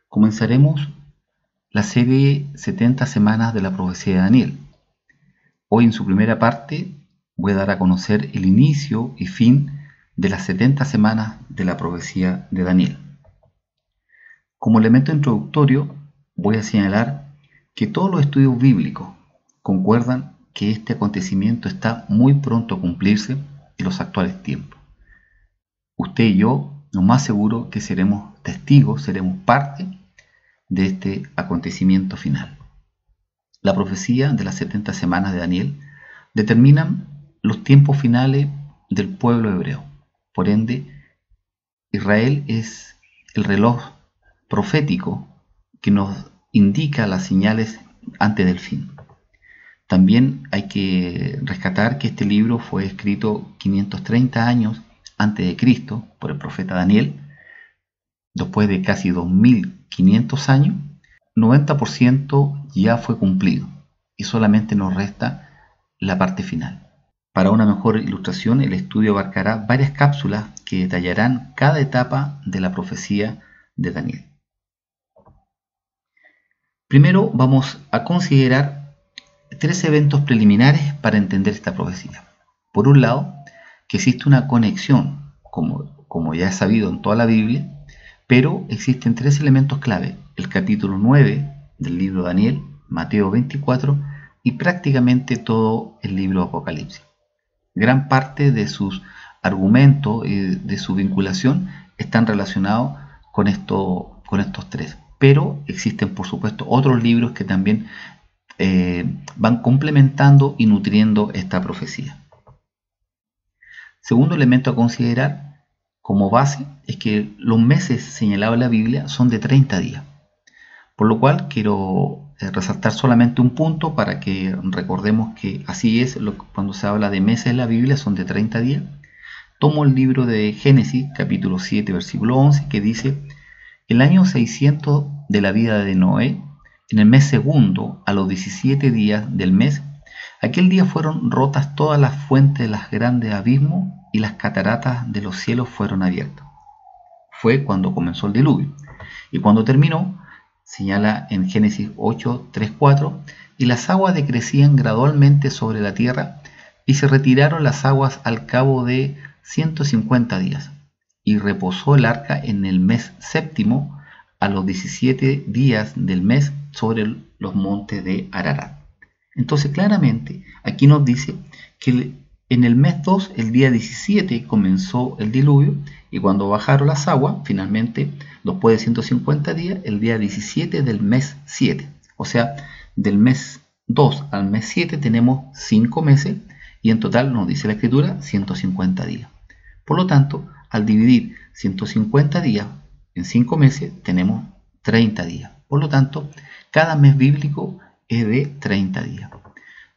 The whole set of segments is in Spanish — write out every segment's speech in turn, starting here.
Comenzaremos la serie 70 semanas de la profecía de Daniel. Hoy en su primera parte voy a dar a conocer el inicio y fin de las 70 semanas de la profecía de Daniel. Como elemento introductorio voy a señalar que todos los estudios bíblicos concuerdan que este acontecimiento está muy pronto a cumplirse en los actuales tiempos. Usted y yo, lo más seguro que seremos testigos, seremos parte de este acontecimiento final. La profecía de las 70 semanas de Daniel determinan los tiempos finales del pueblo hebreo. Por ende, Israel es el reloj profético que nos indica las señales antes del fin. También hay que rescatar que este libro fue escrito 530 años antes de Cristo por el profeta Daniel. Después de casi 2500 años, 90% ya fue cumplido y solamente nos resta la parte final. Para una mejor ilustración, el estudio abarcará varias cápsulas que detallarán cada etapa de la profecía de Daniel. Primero vamos a considerar tres eventos preliminares para entender esta profecía. Por un lado, que existe una conexión, como ya es sabido en toda la Biblia, pero existen tres elementos clave: el capítulo 9 del libro de Daniel, Mateo 24 y prácticamente todo el libro de Apocalipsis. Gran parte de sus argumentos y de su vinculación están relacionados con estos tres, pero existen por supuesto otros libros que también van complementando y nutriendo esta profecía. Segundo elemento a considerar como base es que los meses señalados en la Biblia son de 30 días, por lo cual quiero resaltar solamente un punto para que recordemos que así es cuando se habla de meses en la Biblia, son de 30 días. Tomo el libro de Génesis, capítulo 7, versículo 11, que dice: el año 600 de la vida de Noé, en el mes segundo, a los 17 días del mes, aquel día fueron rotas todas las fuentes de los grandes abismos y las cataratas de los cielos fueron abiertas. Fue cuando comenzó el diluvio. Y cuando terminó, señala en Génesis 8, 3, 4, y las aguas decrecían gradualmente sobre la tierra, y se retiraron las aguas al cabo de 150 días. Y reposó el arca en el mes séptimo, a los 17 días del mes, sobre los montes de Ararat. Entonces claramente aquí nos dice que en el mes 2, el día 17, comenzó el diluvio, y cuando bajaron las aguas, finalmente, después de 150 días, el día 17 del mes 7. O sea, del mes 2 al mes 7 tenemos 5 meses, y en total nos dice la escritura 150 días. Por lo tanto, al dividir 150 días en 5 meses, tenemos 30 días. Por lo tanto, cada mes bíblico es de 30 días.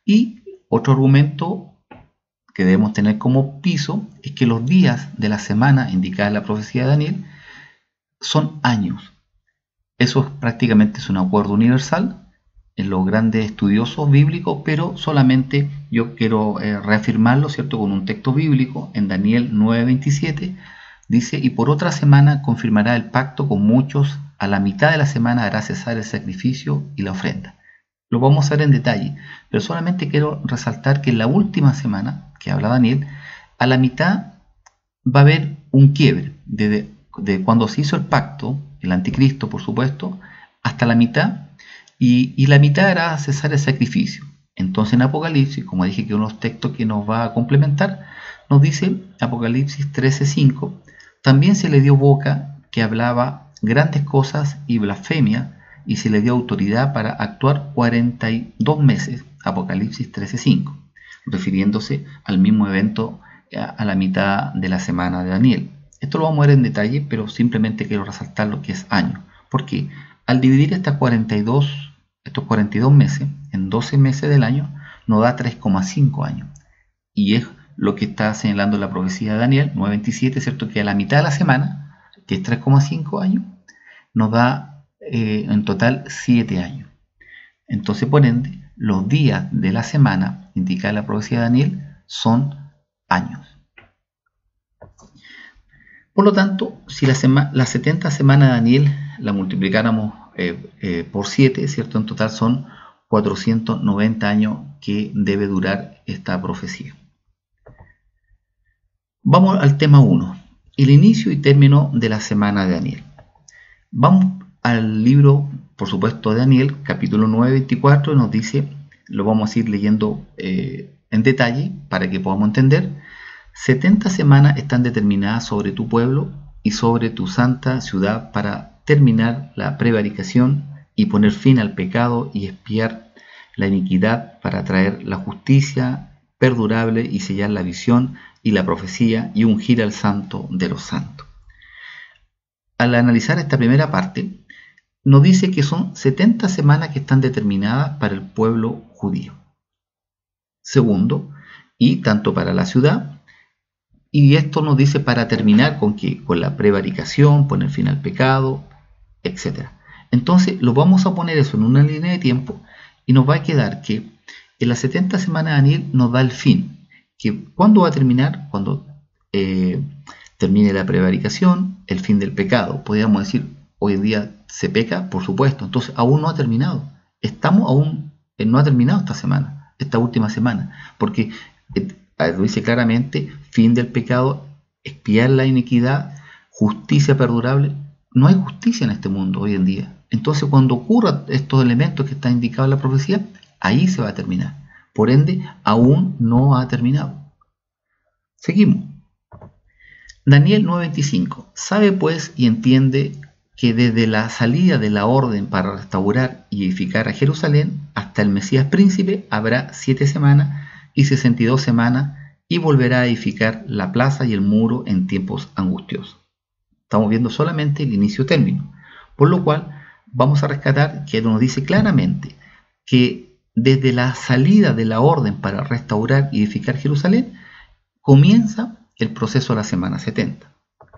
Y otro argumento que debemos tener como piso es que los días de la semana indicada en la profecía de Daniel son años. Eso prácticamente es un acuerdo universal en los grandes estudiosos bíblicos, pero solamente yo quiero reafirmarlo, ¿cierto?, con un texto bíblico en Daniel 9:27. Dice: y por otra semana confirmará el pacto con muchos, a la mitad de la semana hará cesar el sacrificio y la ofrenda. Lo vamos a ver en detalle, pero solamente quiero resaltar que en la última semana que habla Daniel, a la mitad va a haber un quiebre, de cuando se hizo el pacto, el anticristo por supuesto, hasta la mitad, y la mitad hará cesar el sacrificio. Entonces en Apocalipsis, como dije que uno de los textos que nos va a complementar, nos dice Apocalipsis 13:5, también se le dio boca que hablaba grandes cosas y blasfemia, y se le dio autoridad para actuar 42 meses, Apocalipsis 13:5, refiriéndose al mismo evento a la mitad de la semana de Daniel. Esto lo vamos a ver en detalle, pero simplemente quiero resaltar lo que es año. ¿Por qué? Al dividir estos 42 meses en 12 meses del año, nos da 3,5 años. Y es lo que está señalando la profecía de Daniel 9:27, ¿cierto? Que a la mitad de la semana, que es 3,5 años, nos da en total 7 años. Entonces, por ende, los días de la semana indicada en la profecía de Daniel son años. Por lo tanto, si las 70 semanas de Daniel la multiplicáramos por 7, ¿cierto? En total son 490 años que debe durar esta profecía. Vamos al tema 1, el inicio y término de la semana de Daniel. Vamos al libro, por supuesto, de Daniel, capítulo 9, 24, y nos dice, lo vamos a ir leyendo en detalle para que podamos entender. 70 semanas están determinadas sobre tu pueblo y sobre tu santa ciudad para terminar la prevaricación y poner fin al pecado y expiar la iniquidad, para traer la justicia perdurable y sellar la visión y la profecía y ungir al santo de los santos. Al analizar esta primera parte, nos dice que son 70 semanas que están determinadas para el pueblo judío. Segundo, y tanto para la ciudad, y esto nos dice para terminar con ¿qué? Con la prevaricación, poner fin al pecado, etc. Entonces lo vamos a poner eso en una línea de tiempo y nos va a quedar que en las 70 semanas de Daniel nos da el fin, que ¿cuándo va a terminar? Cuando termine la prevaricación, el fin del pecado. Podríamos decir, hoy en día se peca, por supuesto, entonces aún no ha terminado. No ha terminado esta última semana, porque lo dice claramente, fin del pecado, expiar la iniquidad, justicia perdurable. No hay justicia en este mundo hoy en día. Entonces cuando ocurran estos elementos que están indicados en la profecía, ahí se va a terminar. Por ende, aún no ha terminado. Seguimos. Daniel 9:25. Sabe pues y entiende que desde la salida de la orden para restaurar y edificar a Jerusalén hasta el Mesías príncipe habrá 7 semanas y 62 semanas, y volverá a edificar la plaza y el muro en tiempos angustiosos. Estamos viendo solamente el inicio-término, por lo cual vamos a rescatar que nos dice claramente que desde la salida de la orden para restaurar y edificar Jerusalén comienza el proceso de la semana 70.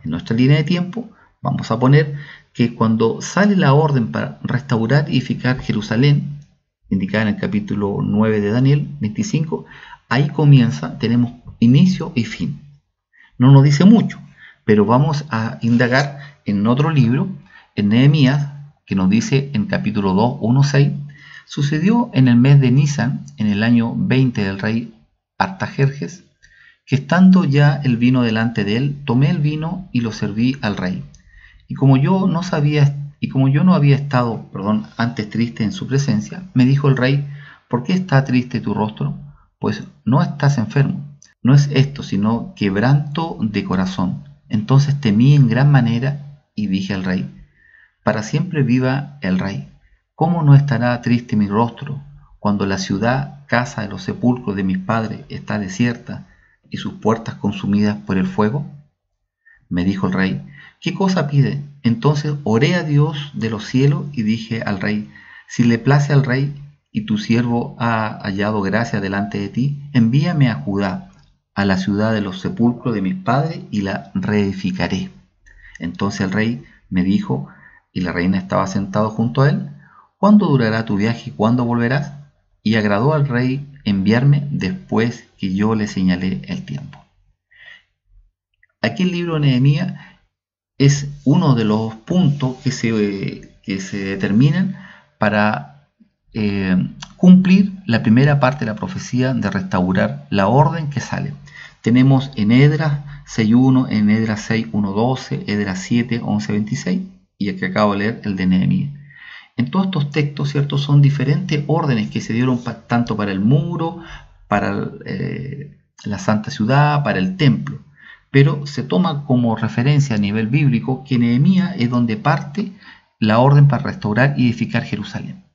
En nuestra línea de tiempo vamos a poner que cuando sale la orden para restaurar y edificar Jerusalén, indicada en el capítulo 9 de Daniel 25, ahí comienza, tenemos inicio y fin. No nos dice mucho, pero vamos a indagar en otro libro, en Nehemías, que nos dice en capítulo 2, 1-6, sucedió en el mes de Nisan, en el año 20 del rey Artajerjes, que estando ya el vino delante de él, tomé el vino y lo serví al rey. Y como yo no había estado antes triste en su presencia, me dijo el rey, ¿por qué está triste tu rostro? Pues no estás enfermo. No es esto, sino quebranto de corazón. Entonces temí en gran manera y dije al rey, para siempre viva el rey. ¿Cómo no estará triste mi rostro cuando la ciudad, casa de los sepulcros de mis padres, está desierta y sus puertas consumidas por el fuego? Me dijo el rey, ¿qué cosa pide? Entonces oré a Dios de los cielos y dije al rey, si le place al rey y tu siervo ha hallado gracia delante de ti, envíame a Judá, a la ciudad de los sepulcros de mis padres, y la reedificaré. Entonces el rey me dijo, y la reina estaba sentado junto a él, ¿cuándo durará tu viaje y cuándo volverás? Y agradó al rey enviarme después que yo le señalé el tiempo. Aquí el libro de Nehemías es uno de los puntos que se determinan para cumplir la primera parte de la profecía de restaurar la orden que sale. Tenemos en Esdras 6.1, en Esdras 6.1.12, Esdras 7, 11, 26 y el que acabo de leer, el de Nehemías. En todos estos textos, ¿cierto? Son diferentes órdenes que se dieron tanto para el muro, para la santa ciudad, para el templo. Pero se toma como referencia a nivel bíblico que Nehemías es donde parte la orden para restaurar y edificar Jerusalén.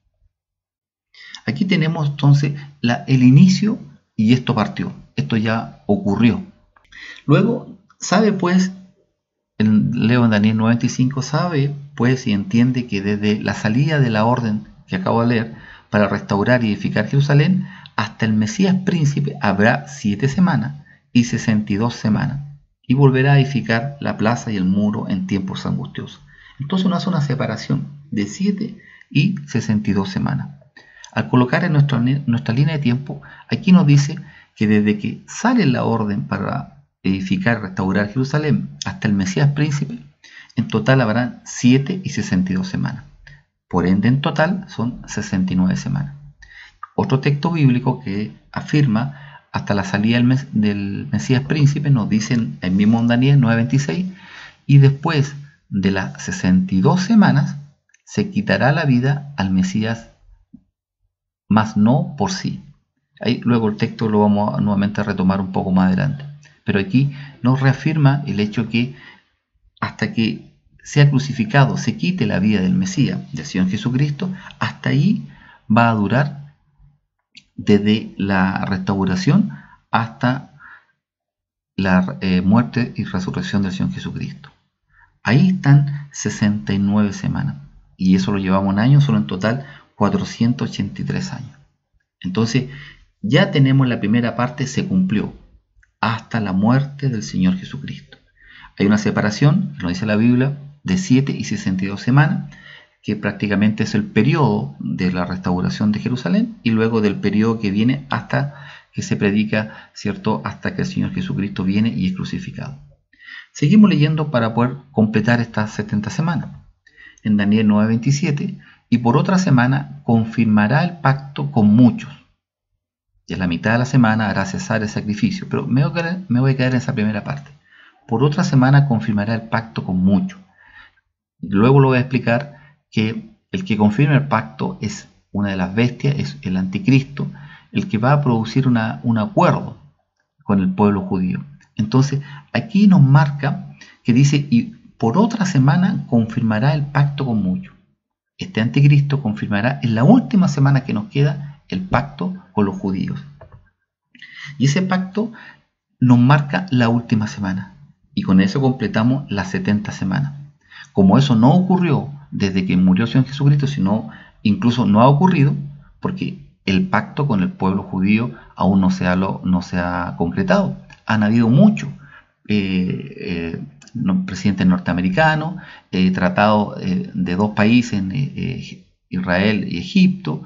Aquí tenemos entonces el inicio y esto partió, esto ya ocurrió. Luego, sabe pues, leo en Daniel 95, sabe pues y entiende que desde la salida de la orden que acabo de leer para restaurar y edificar Jerusalén hasta el Mesías príncipe habrá 7 semanas y 62 semanas, y volverá a edificar la plaza y el muro en tiempos angustiosos. Entonces uno hace una separación de 7 y 62 semanas. Al colocar en nuestra línea de tiempo, aquí nos dice que desde que sale la orden para edificar, restaurar Jerusalén hasta el Mesías príncipe, en total habrán 7 y 62 semanas. Por ende, en total son 69 semanas. Otro texto bíblico que afirma hasta la salida del Mesías príncipe nos dicen el mismo en Daniel 9:26, y después de las 62 semanas se quitará la vida al Mesías, mas no por sí. Ahí luego el texto lo vamos nuevamente a retomar un poco más adelante. Pero aquí nos reafirma el hecho que hasta que sea crucificado, se quite la vida del Mesías, del Señor Jesucristo, hasta ahí va a durar desde la restauración hasta la muerte y resurrección del Señor Jesucristo. Ahí están 69 semanas, y eso lo llevamos en años, solo en total 483 años. Entonces ya tenemos la primera parte, se cumplió hasta la muerte del Señor Jesucristo. Hay una separación, lo dice la Biblia, de 7 y 62 semanas, que prácticamente es el periodo de la restauración de Jerusalén, y luego del periodo que viene hasta que se predica, ¿cierto?, hasta que el Señor Jesucristo viene y es crucificado. Seguimos leyendo para poder completar estas 70 semanas. En Daniel 9:27, y por otra semana confirmará el pacto con muchos. Y en la mitad de la semana hará cesar el sacrificio. Pero me voy a quedar en esa primera parte. Por otra semana confirmará el pacto con muchos. Luego lo voy a explicar que el que confirma el pacto es una de las bestias, es el anticristo, el que va a producir un acuerdo con el pueblo judío. Entonces, aquí nos marca que dice, y por otra semana confirmará el pacto con muchos. Este anticristo confirmará en la última semana que nos queda el pacto con los judíos. Y ese pacto nos marca la última semana. Y con eso completamos las 70 semanas. Como eso no ocurrió desde que murió el Señor Jesucristo, sino incluso no ha ocurrido, porque el pacto con el pueblo judío aún no se ha concretado. Han habido muchos presidentes norteamericanos, tratados de dos países, Israel y Egipto,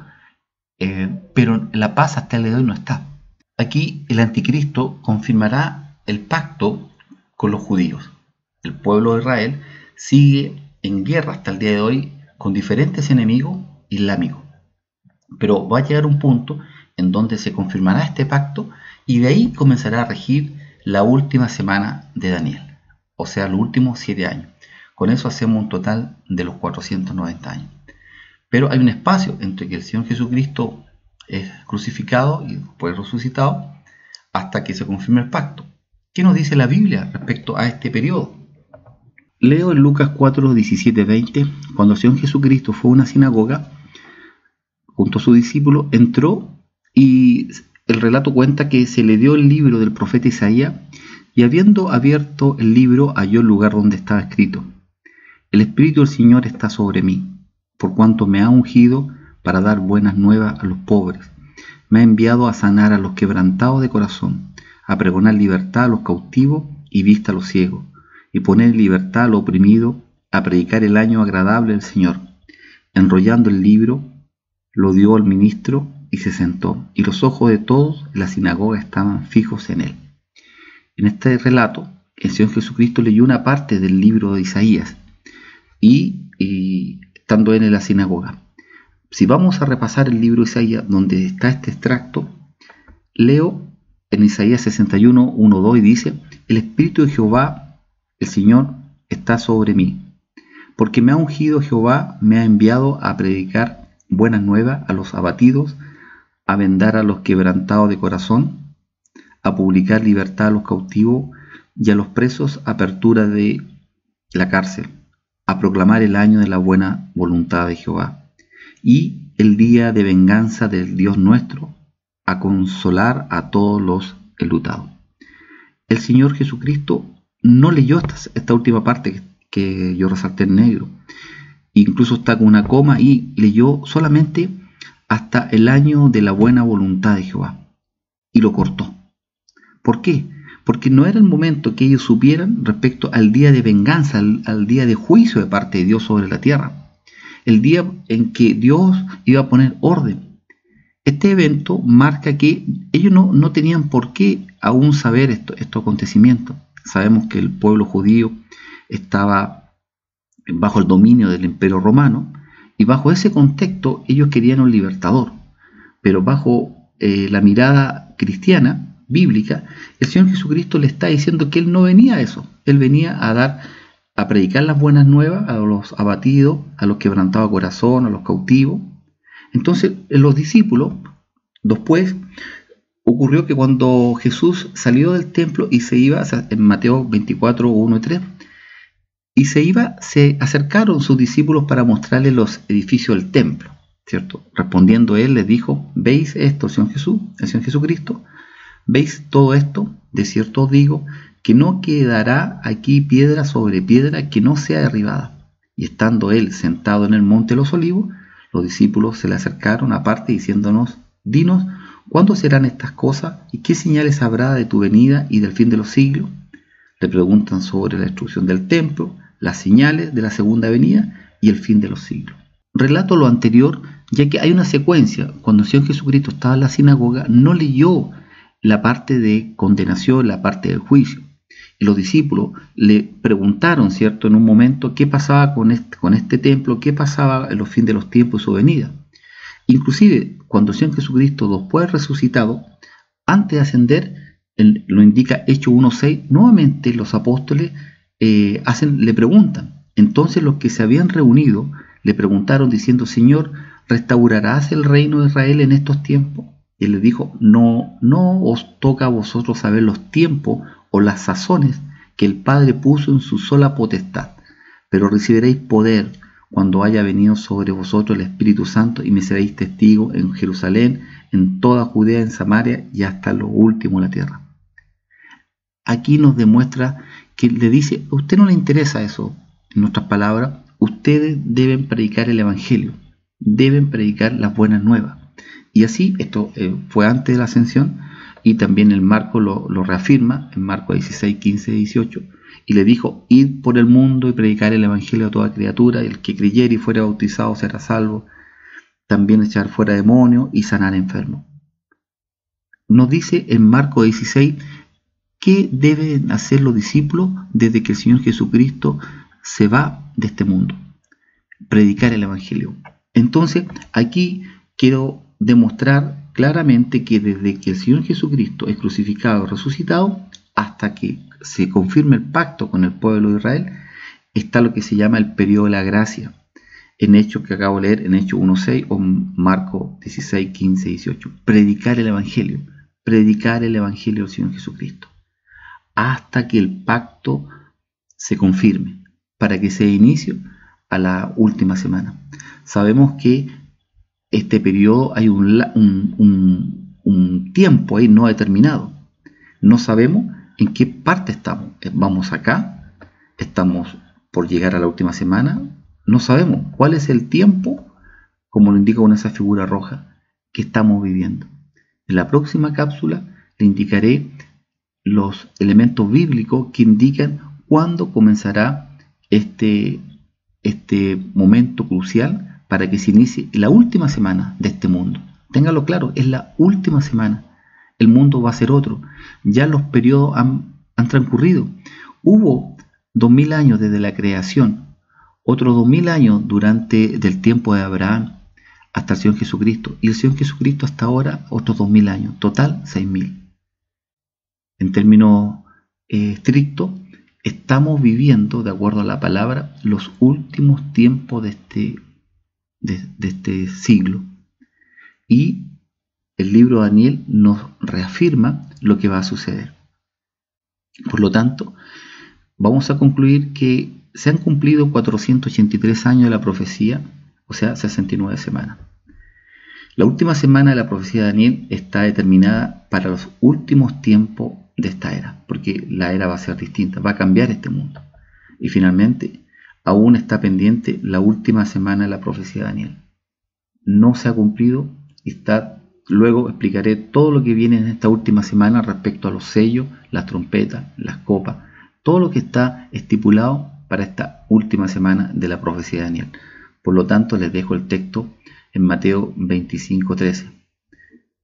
pero la paz hasta el día de hoy no está. Aquí el anticristo confirmará el pacto con los judíos. El pueblo de Israel sigue en guerra hasta el día de hoy con diferentes enemigos islámicos. Pero va a llegar un punto en donde se confirmará este pacto, y de ahí comenzará a regir la última semana de Daniel, o sea, los últimos 7 años. Con eso hacemos un total de los 490 años. Pero hay un espacio entre que el Señor Jesucristo es crucificado y después resucitado hasta que se confirme el pacto. ¿Qué nos dice la Biblia respecto a este periodo? Leo en Lucas 4, 17, 20, cuando el Señor Jesucristo fue a una sinagoga, junto a su discípulo, entró y el relato cuenta que se le dio el libro del profeta Isaías, y habiendo abierto el libro halló el lugar donde estaba escrito: El Espíritu del Señor está sobre mí, por cuanto me ha ungido para dar buenas nuevas a los pobres. Me ha enviado a sanar a los quebrantados de corazón, a pregonar libertad a los cautivos y vista a los ciegos, y poner en libertad a los oprimidos, a predicar el año agradable del Señor. Enrollando el libro, lo dio al ministro y se sentó, y los ojos de todos en la sinagoga estaban fijos en él. En este relato, el Señor Jesucristo leyó una parte del libro de Isaías, y estando él en la sinagoga. Si vamos a repasar el libro de Isaías, donde está este extracto, leo en Isaías 61, 1, 2, y dice: El Espíritu de Jehová, el Señor, está sobre mí, porque me ha ungido Jehová, me ha enviado a predicar buenas nuevas a los abatidos, a vendar a los quebrantados de corazón, a publicar libertad a los cautivos y a los presos apertura de la cárcel, a proclamar el año de la buena voluntad de Jehová y el día de venganza del Dios nuestro, a consolar a todos los enlutados. El Señor Jesucristo no leyó esta última parte que yo resalté en negro, incluso está con una coma, y leyó solamente hasta el año de la buena voluntad de Jehová, y lo cortó. ¿Por qué? Porque no era el momento que ellos supieran respecto al día de venganza, al día de juicio de parte de Dios sobre la tierra, el día en que Dios iba a poner orden. Este evento marca que ellos no tenían por qué aún saber estos acontecimientos. Sabemos que el pueblo judío estaba bajo el dominio del Imperio Romano y bajo ese contexto ellos querían un libertador. Pero bajo la mirada cristiana, bíblica, el Señor Jesucristo le está diciendo que Él no venía a eso. Él venía a predicar las buenas nuevas a los abatidos, a los quebrantados de corazón, a los cautivos. Entonces, los discípulos, después, ocurrió que cuando Jesús salió del templo y se iba, en Mateo 24, 1 y 3, y se acercaron sus discípulos para mostrarles los edificios del templo, ¿cierto? Respondiendo él, les dijo: ¿veis esto, Señor Jesús, el Señor Jesucristo? ¿Veis todo esto? De cierto os digo que no quedará aquí piedra sobre piedra que no sea derribada. Y estando él sentado en el monte de los olivos, los discípulos se le acercaron aparte diciéndonos: dinos, ¿cuándo serán estas cosas? ¿Y qué señales habrá de tu venida y del fin de los siglos? Le preguntan sobre la destrucción del templo, las señales de la segunda venida y el fin de los siglos. Relato lo anterior, ya que hay una secuencia. Cuando el Señor Jesucristo estaba en la sinagoga, no leyó la parte de condenación, la parte del juicio. Y los discípulos le preguntaron, ¿cierto?, en un momento, qué pasaba con este templo, qué pasaba en los fines de los tiempos y su venida. Inclusive, cuando el Señor Jesucristo, después resucitado, antes de ascender, lo indica Hechos 1:6, nuevamente los apóstoles le preguntan. Entonces los que se habían reunido le preguntaron diciendo: Señor, ¿restaurarás el reino de Israel en estos tiempos? Y él les dijo: no os toca a vosotros saber los tiempos o las sazones que el Padre puso en su sola potestad, pero recibiréis poder cuando haya venido sobre vosotros el Espíritu Santo, y me seréis testigos en Jerusalén, en toda Judea, en Samaria y hasta lo último de la tierra. Aquí nos demuestra que le dice: a usted no le interesa eso. En otras palabras, ustedes deben predicar el Evangelio, deben predicar las buenas nuevas. Y así, esto fue antes de la ascensión, y también el Marco lo reafirma en Marcos 16, 15 y 18, y le dijo: id por el mundo y predicar el Evangelio a toda criatura, y el que creyere y fuera bautizado será salvo, también echar fuera demonios y sanar enfermos. Nos dice en Marcos 16 qué deben hacer los discípulos desde que el Señor Jesucristo se va de este mundo: predicar el Evangelio. Entonces, aquí quiero demostrar claramente que desde que el Señor Jesucristo es crucificado y resucitado hasta que se confirme el pacto con el pueblo de Israel, está lo que se llama el periodo de la gracia, en Hechos que acabo de leer, en Hechos 1:6 o Marcos 16, 15 y 18. Predicar el Evangelio del Señor Jesucristo, hasta que el pacto se confirme, para que se dé inicio a la última semana. Sabemos que este periodo hay un tiempo ahí no determinado. No sabemos en qué parte estamos. ¿Vamos acá? ¿Estamos por llegar a la última semana? No sabemos cuál es el tiempo, como lo indica con esa figura roja, que estamos viviendo. En la próxima cápsula le indicaré los elementos bíblicos que indican cuándo comenzará este momento crucial para que se inicie la última semana de este mundo. Téngalo claro, es la última semana. El mundo va a ser otro. Ya los periodos han transcurrido. Hubo 2000 años desde la creación, otros 2000 años del tiempo de Abraham hasta el Señor Jesucristo, y el Señor Jesucristo hasta ahora otros 2000 años, total 6000. En términos estrictos, estamos viviendo, de acuerdo a la palabra, los últimos tiempos de este siglo. Y el libro de Daniel nos reafirma lo que va a suceder. Por lo tanto, vamos a concluir que se han cumplido 483 años de la profecía, o sea, 69 semanas. La última semana de la profecía de Daniel está determinada para los últimos tiempos de esta era, porque la era va a ser distinta, va a cambiar este mundo. Y finalmente, aún está pendiente la última semana de la profecía de Daniel. No se ha cumplido y luego explicaré todo lo que viene en esta última semana respecto a los sellos, las trompetas, las copas, todo lo que está estipulado para esta última semana de la profecía de Daniel. Por lo tanto, les dejo el texto en Mateo 25:13.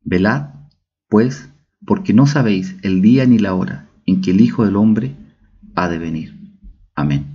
Velad, pues, porque no sabéis el día ni la hora en que el Hijo del Hombre ha de venir. Amén.